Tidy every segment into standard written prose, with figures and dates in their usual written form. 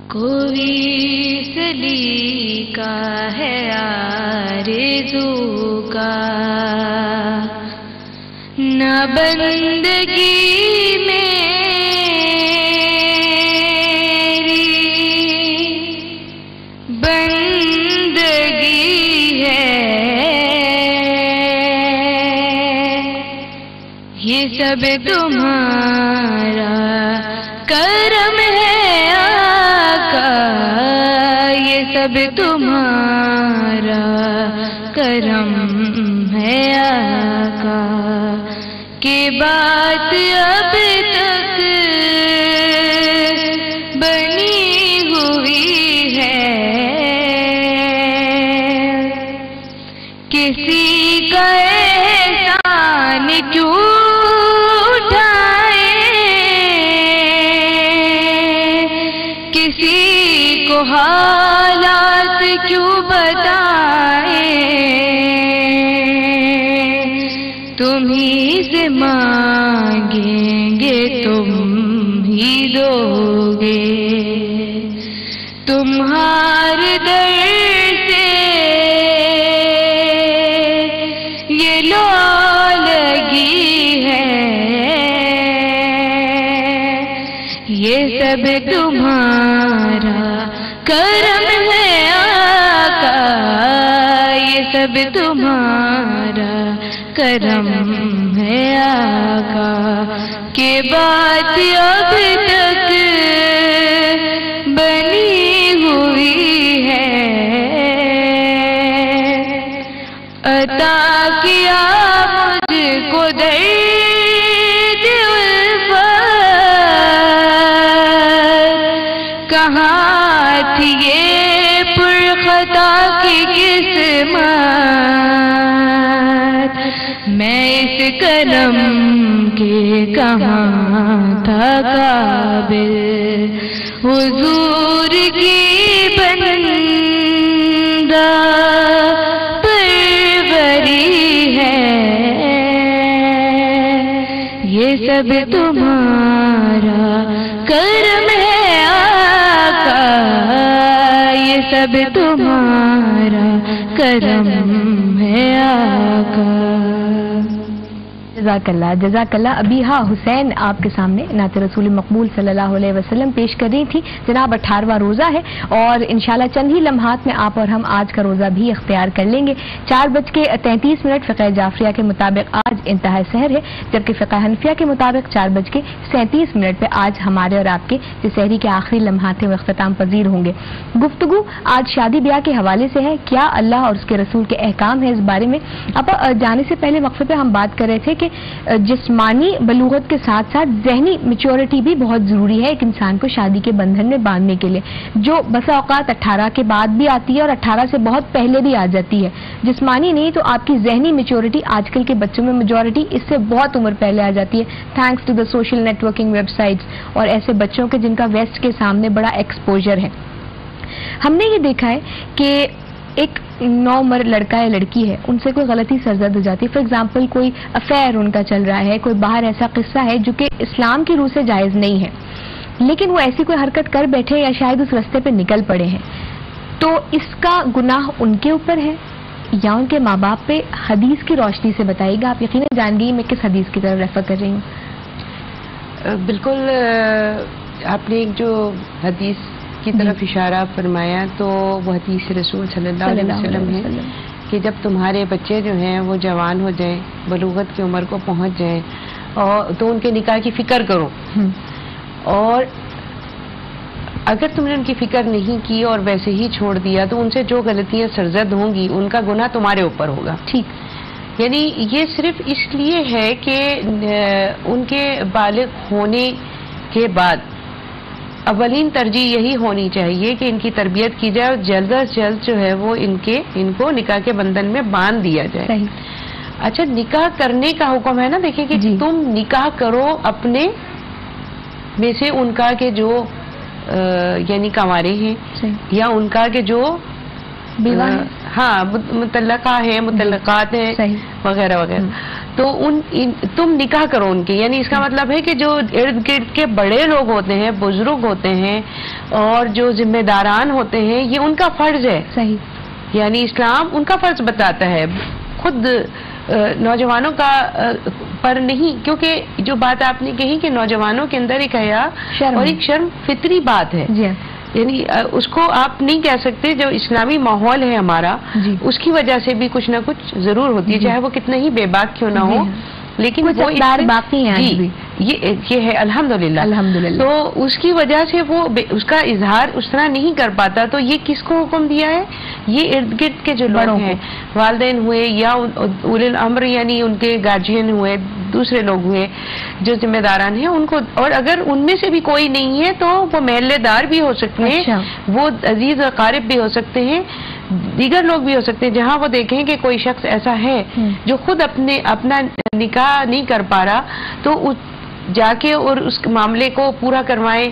کوئی سلیقہ ہے آرزو کا، نہ بندگی میری بندگی ہے، یہ سب تمہارا کرم ہے آقا، یہ سب تمہارا کرم ہے آقا، کہ بات اب تک بنی ہوئی ہے، کسی کا احسان کیوں حالات کیوں بتائیں، تم ہی سے مانگیں گے تم ہی دو گے، تمہارے در سے یہ لو لگی ہے، یہ سب تمہارا کرم ہے آقا، یہ سب تمہارا کرم ہے آقا، کہ بات اب تک بنی ہوئی ہے، عطا کیا مجھ کو درد الفت، کہاں تھی یہ پرخطا کی قسمت، میں اس کرم کے کہاں تھا قابل، حضور کی بندہ پروری ہے، یہ سب تمہارا کرم ہے آقا، یہ سب تمہارا کرم ہے آقا۔ جزاک اللہ جزاک اللہ۔ ابیحہ حسین آپ کے سامنے نعت رسول مقبول صلی اللہ علیہ وسلم پیش کر رہی تھی۔ جناب 18واں روزہ ہے اور انشاءاللہ چند ہی لمحات میں آپ اور ہم آج کا روزہ بھی اختیار کر لیں گے۔ 4:33 فقہ جعفریہ کے مطابق آج انتہاء سحر ہے، جبکہ فقہ حنفیہ کے مطابق 4:37 پہ آج ہمارے اور آپ کے جو سحری کے آخری لمحات ہیں وہ اختتام پذیر ہوں گے۔ گفتگو آج شادی بیاہ کے حوالے سے ہے، کیا اللہ اور اس کے رسول کے احکام ہے اس بارے میں۔ اب جانے سے پہلے وقفے پہ ہم بات کر رہے تھے کہ جسمانی بلوغت کے ساتھ ساتھ ذہنی میچورٹی بھی بہت ضروری ہے ایک انسان کو شادی کے بندھن میں باندھنے کے لیے، جو بسا اوقات 18 کے بعد بھی آتی ہے اور 18 سے بہت پہلے بھی آ جاتی ہے۔ جسمانی نہیں تو آپ کی ذہنی میچورٹی آج کل کے بچوں میں میجورٹی اس سے بہت عمر پہلے آ جاتی ہے، thanks to the social networking websites اور ایسے بچوں کے جن کا ویسٹ کے سامنے بڑا ایکسپوجر ہے۔ ہم نے یہ دیکھا ہے کہ ایک نوعمر لڑکا یا لڑکی ہے، ان سے کوئی غلطی سرزد ہو جاتی ہے، فار ایگزامپل کوئی افیئر ان کا چل رہا ہے، کوئی باہر ایسا قصہ ہے جو کہ اسلام کی روح سے جائز نہیں ہے، لیکن وہ ایسی کوئی حرکت کر بیٹھے یا شاید اس رستے پہ نکل پڑے ہیں، تو اس کا گناہ ان کے اوپر ہے یا ان کے ماں باپ پہ؟ حدیث کی روشنی سے بتائیے گا، آپ یقیناً جان گئی میں کس حدیث کی طرف ریفر کر رہی ہوں۔ بالکل آپ نے ایک جو حدیث کی طرف اشارہ فرمایا تو وہ حدیث رسول صلی اللہ علیہ وسلم ہے کہ جب تمہارے بچے جو ہیں وہ جوان ہو جائیں، بلوغت کی عمر کو پہنچ جائیں، اور تو ان کے نکاح کی فکر کرو، اور اگر تم نے ان کی فکر نہیں کی اور ویسے ہی چھوڑ دیا تو ان سے جو غلطیاں سرزد ہوں گی ان کا گناہ تمہارے اوپر ہوگا۔ ٹھیک، یعنی یہ صرف اس لیے ہے کہ ان کے بالغ ہونے کے بعد اولین ترجیح یہی ہونی چاہیے کہ ان کی تربیت کی جائے اور جلد از جلد جو ہے وہ ان کو نکاح کے بندھن میں باندھ دیا جائے۔ اچھا، نکاح کرنے کا حکم ہے نا، دیکھیں کہ تم نکاح کرو اپنے میں سے ان کا کہ جو یعنی کنوارے ہیں یا ان کا کہ جو ہاں مطلقہ ہیں، مطلقات ہیں وغیرہ وغیرہ، تو تم نکاح کرو ان کے، یعنی اس کا مطلب ہے کہ جو ارد گرد کے بڑے لوگ ہوتے ہیں، بزرگ ہوتے ہیں، اور جو ذمہ داران ہوتے ہیں یہ ان کا فرض ہے. صحیح. یعنی اسلام ان کا فرض بتاتا ہے، خود نوجوانوں کا پر نہیں. کیونکہ جو بات آپ نے کہی کہ نوجوانوں کے اندر ایک حیا اور ایک شرم فطری بات ہے. جی. یعنی اس کو آپ نہیں کہہ سکتے. جو اسلامی ماحول ہے ہمارا اس کی وجہ سے بھی کچھ نہ کچھ ضرور ہوتی ہے، چاہے وہ کتنا ہی بے باک کیوں نہ ہو، لیکن وہ باقی ہیں. جی یہ ہے الحمدللہ. تو اس کی وجہ سے وہ اس کا اظہار اس طرح نہیں کر پاتا. تو یہ کس کو حکم دیا ہے؟ یہ ارد گرد کے جو لوگ ہیں، والدین ہوئے یا اولی الامر یعنی ان کے گارجین ہوئے، دوسرے لوگ ہوئے جو ذمہ داران ہیں ان کو. اور اگر ان میں سے بھی کوئی نہیں ہے تو وہ محلے دار بھی ہو سکتے ہیں، وہ عزیز اقارب بھی ہو سکتے ہیں، دیگر لوگ بھی ہو سکتے ہیں. جہاں وہ دیکھیں کہ کوئی شخص ایسا ہے جو خود اپنا نکاح نہیں کر پا رہا تو جا کے اور اس معاملے کو پورا کروائیں،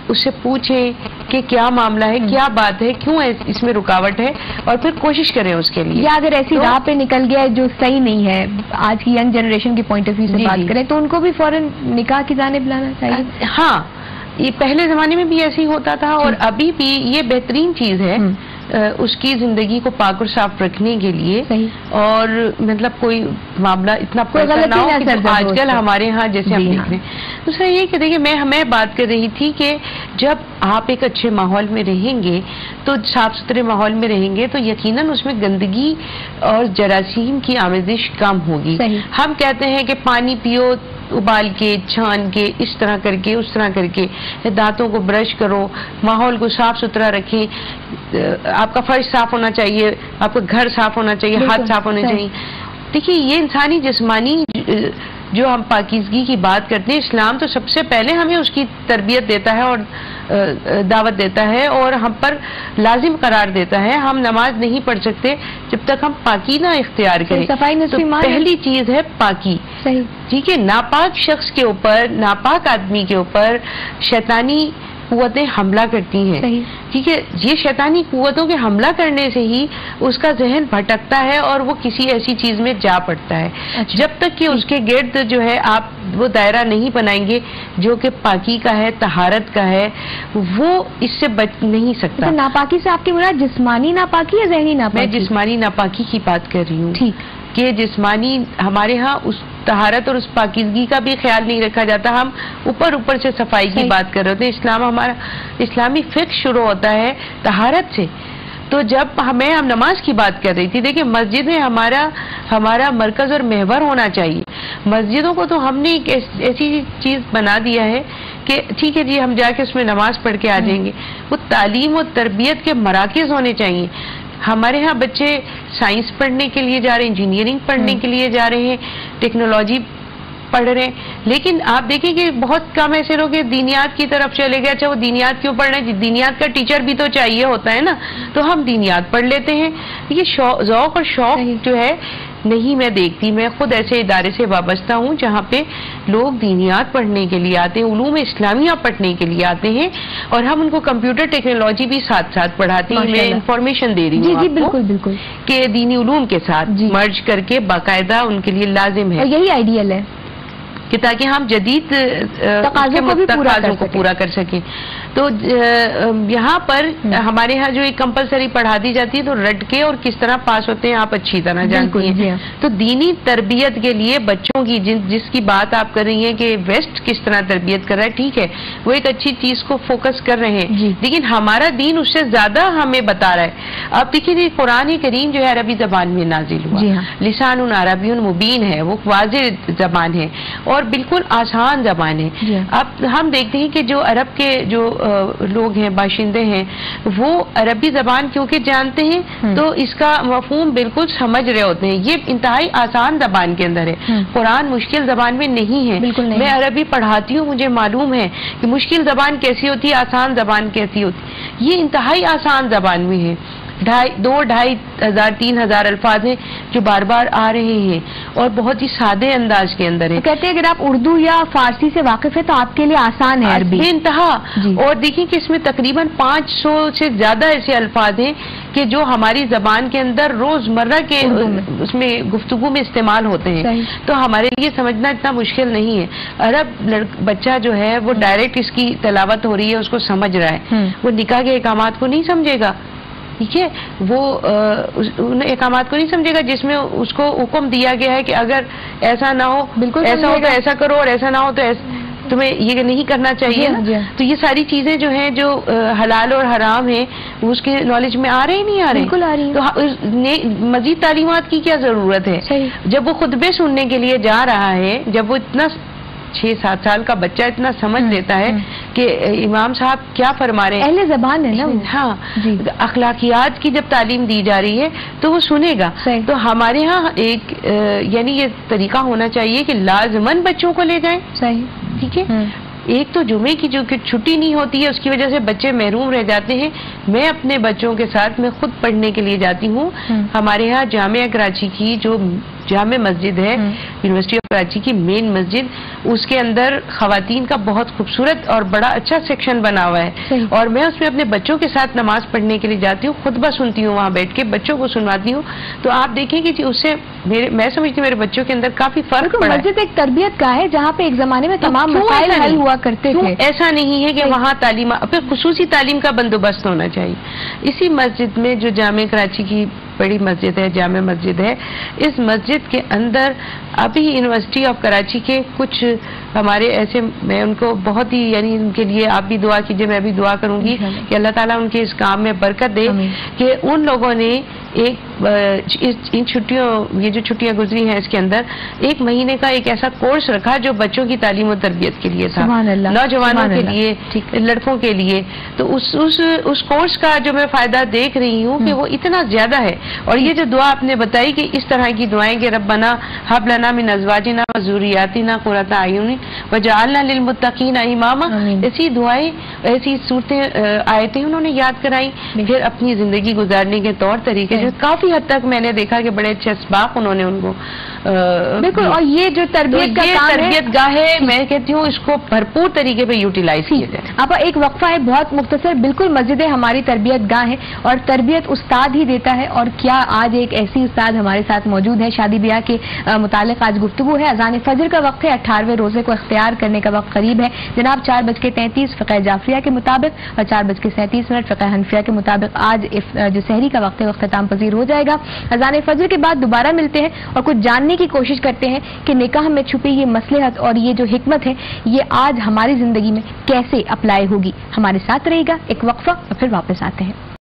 اس سے پوچھیں کہ کیا معاملہ ہے، کیا بات ہے، کیوں اس میں رکاوٹ ہے، اور پھر کوشش کریں اس کے لیے. یا اگر ایسی راہ پہ نکل گیا ہے جو صحیح نہیں ہے، آج کی ینگ جنریشن کی پوائنٹ آف ویو سے بات کریں تو ان کو بھی فوراً نکاح کی جانب لانا چاہیے. ہاں، یہ پہلے زمانے میں بھی ایسے ہی ہوتا تھا اور ابھی بھی یہ بہترین چیز ہے اس کی زندگی کو پاک اور صاف رکھنے کے لیے. اور مطلب کوئی معاملہ اتنا پریشر نہ ہو کہ آج کل ہمارے ہاں جیسے ہم دیکھ رہے ہیں. دوسرا یہ کہ دیکھیے میں بات کر رہی تھی کہ جب آپ ایک اچھے ماحول میں رہیں گے تو صاف ستھرے ماحول میں رہیں گے تو یقیناً اس میں گندگی اور جراثیم کی آمیزش کم ہوگی. ہم کہتے ہیں کہ پانی پیو ابال کے، چھان کے، اس طرح کر کے، اس طرح کر کے، دانتوں کو برش کرو، ماحول کو صاف ستھرا رکھیں، آپ کا فرش صاف ہونا چاہیے، آپ کا گھر صاف ہونا چاہیے، ہاتھ صاف ہونے چاہیے. دیکھیے یہ انسانی جسمانی جو ہم پاکیزگی کی بات کرتے ہیں، اسلام تو سب سے پہلے ہمیں اس کی تربیت دیتا ہے اور دعوت دیتا ہے اور ہم پر لازم قرار دیتا ہے. ہم نماز نہیں پڑھ سکتے جب تک ہم پاکی نہ اختیار کریں. تو پہلی چیز ہے پاکی. ٹھیک ہے، ناپاک شخص کے اوپر، ناپاک آدمی کے اوپر شیطانی قوتیں حملہ کرتی ہیں. ٹھیک ہے، یہ شیطانی قوتوں کے حملہ کرنے سے ہی اس کا ذہن بھٹکتا ہے اور وہ کسی ایسی چیز میں جا پڑتا ہے. جب تک کہ اس کے گرد جو ہے آپ وہ دائرہ نہیں بنائیں گے جو کہ پاکی کا ہے، طہارت کا ہے، وہ اس سے بچ نہیں سکتا. ناپاکی سے آپ کی مراد جسمانی ناپاکی یا ذہنی ناپاکی؟ میں جسمانی ناپاکی کی بات کر رہی ہوں. ٹھیک، کہ جسمانی ہمارے ہاں اس طہارت اور اس پاکیزگی کا بھی خیال نہیں رکھا جاتا. ہم اوپر سے صفائی کی بات کر رہے ہوتے ہیں. ہمارا اسلامی فقہ شروع ہوتا ہے طہارت سے. تو جب ہم نماز کی بات کر رہی تھی، دیکھیں مسجد میں ہمارا مرکز اور محور ہونا چاہیے. مسجدوں کو تو ہم نے ایک ایسی چیز بنا دیا ہے کہ ٹھیک ہے جی ہم جا کے اس میں نماز پڑھ کے آ جائیں گے. وہ تعلیم و تربیت کے مراکز ہونے چاہیے. ہمارے ہاں بچے سائنس پڑھنے کے لیے جا رہے ہیں، انجینئرنگ پڑھنے کے لیے جا رہے ہیں، ٹیکنالوجی پڑھ رہے ہیں، لیکن آپ دیکھیں کہ بہت کم ایسے لوگ دینیات کی طرف چلے گئے. اچھا وہ دینیات کیوں پڑھ رہے ہیں؟ دینیات کا ٹیچر بھی تو چاہیے ہوتا ہے نا، تو ہم دینیات پڑھ لیتے ہیں. یہ ذوق اور شوق جو ہے نہیں میں دیکھتی. میں خود ایسے ادارے سے وابستہ ہوں جہاں پہ لوگ دینیات پڑھنے کے لیے آتے ہیں، علوم اسلامیہ پڑھنے کے لیے آتے ہیں، اور ہم ان کو کمپیوٹر ٹیکنالوجی بھی ساتھ ساتھ پڑھاتے ہیں. میں انفارمیشن دے رہی ہوں آپ کو کہ دینی علوم کے ساتھ مرج کر کے باقاعدہ ان کے لیے لازم ہے. یہی آئیڈیل ہے کہ تاکہ ہم جدید تقاضوں کو پورا کر سکیں. تو یہاں پر ہمارے ہاں جو ایک کمپلسری پڑھا دی جاتی ہے تو رٹ کے اور کس طرح پاس ہوتے ہیں آپ اچھی طرح جانتی ہیں. تو دینی تربیت کے لیے بچوں کی جس کی بات آپ کر رہی ہیں کہ ویسٹ کس طرح تربیت کر رہا ہے، ٹھیک ہے وہ ایک اچھی چیز کو فوکس کر رہے ہیں، لیکن ہمارا دین اس سے زیادہ ہمیں بتا رہا ہے. آپ دیکھیے قرآن کریم جو ہے عربی زبان میں نازل ہوا، لسان عربی مبین ہے، وہ واضح زبان ہے اور بالکل آسان زبان ہے. اب ہم دیکھتے ہیں کہ جو عرب کے جو لوگ ہیں، باشندے ہیں، وہ عربی زبان کیونکہ جانتے ہیں تو اس کا مفہوم بالکل سمجھ رہے ہوتے ہیں. یہ انتہائی آسان زبان کے اندر ہے، قرآن مشکل زبان میں نہیں ہے. میں عربی پڑھاتی ہوں، مجھے معلوم ہے کہ مشکل زبان کیسی ہوتی ہے، آسان زبان کیسی ہوتی ہے. یہ انتہائی آسان زبان میں ہے. 2,500 3,000 الفاظ ہیں جو بار بار آ رہے ہیں اور بہت ہی سادے انداز کے اندر ہیں. کہتے ہیں اگر آپ اردو یا فارسی سے واقف ہے تو آپ کے لیے آسان ہے عربی بے انتہا. جی. اور دیکھیں کہ اس میں تقریباً 500 سے زیادہ ایسے الفاظ ہیں کہ جو ہماری زبان کے اندر روزمرہ کے اس میں گفتگو میں استعمال ہوتے ہیں. صحیح. تو ہمارے لیے سمجھنا اتنا مشکل نہیں ہے. عرب بچہ جو ہے وہ ڈائریکٹ اس کی تلاوت ہو رہی ہے، اس کو سمجھ رہا ہے، وہ نکاح کے احکامات کو نہیں سمجھے گا. ٹھیک ہے، وہ ان احکامات کو نہیں سمجھے گا جس میں اس کو حکم دیا گیا ہے کہ اگر ایسا نہ ہو، بالکل ایسا ہو تو ایسا کرو اور ایسا نہ ہو تو تمہیں یہ نہیں کرنا چاہیے. تو یہ ساری چیزیں جو ہیں جو حلال اور حرام ہیں اس کے نالج میں آ رہے ہی نہیں آ رہے. بالکل آ رہی تو مزید تعلیمات کی کیا ضرورت ہے؟ جب وہ خطبے سننے کے لیے جا رہا ہے، جب وہ اتنا 6-7 سال کا بچہ اتنا سمجھ لیتا ہے کہ امام صاحب کیا فرما رہے ہیں، اہل زبان ہے نا. ہاں، اخلاقیات کی جب تعلیم دی جا رہی ہے تو وہ سنے گا. تو ہمارے ہاں ایک یعنی یہ طریقہ ہونا چاہیے کہ لازماً بچوں کو لے جائیں. صحیح. ٹھیک ہے. ایک تو جمعے کی جو کہ چھٹی نہیں ہوتی ہے اس کی وجہ سے بچے محروم رہ جاتے ہیں. میں اپنے بچوں کے ساتھ میں خود پڑھنے کے لیے جاتی ہوں. ہمارے ہاں جامعہ کراچی کی جو جامع مسجد ہے، یونیورسٹی آف کراچی کی مین مسجد، اس کے اندر خواتین کا بہت خوبصورت اور بڑا اچھا سیکشن بنا ہوا ہے. اور میں اس میں اپنے بچوں کے ساتھ نماز پڑھنے کے لیے جاتی ہوں، خطبہ سنتی ہوں، وہاں بیٹھ کے بچوں کو سنواتی ہوں. تو آپ دیکھیں کہ اس سے میں سمجھتی ہوں میرے بچوں کے اندر کافی فرق پڑا ہے. مسجد ایک تربیت کا ہے جہاں پہ ایک زمانے میں تمام مسائل حل ہوا کرتے تھے. ایسا نہیں ہے کہ وہاں تعلیم، خصوصی تعلیم کا بندوبست ہونا چاہیے. اسی مسجد میں جو جامع کراچی کی بڑی مسجد ہے، جامع مسجد ہے، اس مسجد کے اندر ابھی یونیورسٹی آف کراچی کے کچھ ہمارے ایسے، میں ان کو بہت ہی یعنی ان کے لیے آپ بھی دعا کیجئے، میں بھی دعا کروں گی کہ اللہ تعالیٰ ان کے اس کام میں برکت دے. کہ ان لوگوں نے ان چھٹیوں، یہ جو چھٹیاں گزری ہیں اس کے اندر 1 مہینے کا ایک ایسا کورس رکھا جو بچوں کی تعلیم و تربیت کے لیے تھا، نوجوانوں کے لیے، لڑکوں کے لیے. تو اس کورس کا جو میں فائدہ دیکھ رہی ہوں کہ وہ اتنا زیادہ ہے. اور یہ جو دعا آپ نے بتائی کہ اس طرح کی دعائیں کہ ربنا ہب لنا من ازواجنا و ذریاتنا قرۃ اعین وجعلنا للمتقین اماما، ایسی دعائیں، ایسی صورتیں، آیتیں انہوں نے یاد کرائی. پھر اپنی زندگی گزارنے کے طور طریقے جو کافی حد تک میں نے دیکھا کہ بڑے اچھے اسباق انہوں نے ان کو بالکل. اور یہ جو تربیت گاہ ہے، میں کہتی ہوں اس کو بھرپور طریقے پہ یوٹیلائز کیا جائے. آپ ایک وقفہ ہے بہت مختصر. بالکل مسجد ہماری تربیت گاہ ہے اور تربیت استاد ہی دیتا ہے. اور کیا آج ایک ایسی استاد ہمارے ساتھ موجود ہے. شادی بیاہ کے متعلق آج گفتگو ہے. اذان فجر کا وقت ہے. 18ویں روزے کو اختیار کرنے کا وقت قریب ہے. جناب 4:33 فقہ جعفریہ کے مطابق اور 4:37 فقہ حنفیہ کے مطابق آج جو سحری کا وقت ہے وہ اختتام پذیر ہو جائے گا. اذان فجر کے بعد دوبارہ ملتے ہیں اور کچھ جاننے کی کوشش کرتے ہیں کہ نکاح میں چھپی یہ مصلحت اور یہ جو حکمت ہے یہ آج ہماری زندگی میں کیسے اپلائی ہوگی. ہمارے ساتھ رہے گا. ایک وقفہ اور پھر واپس آتے ہیں.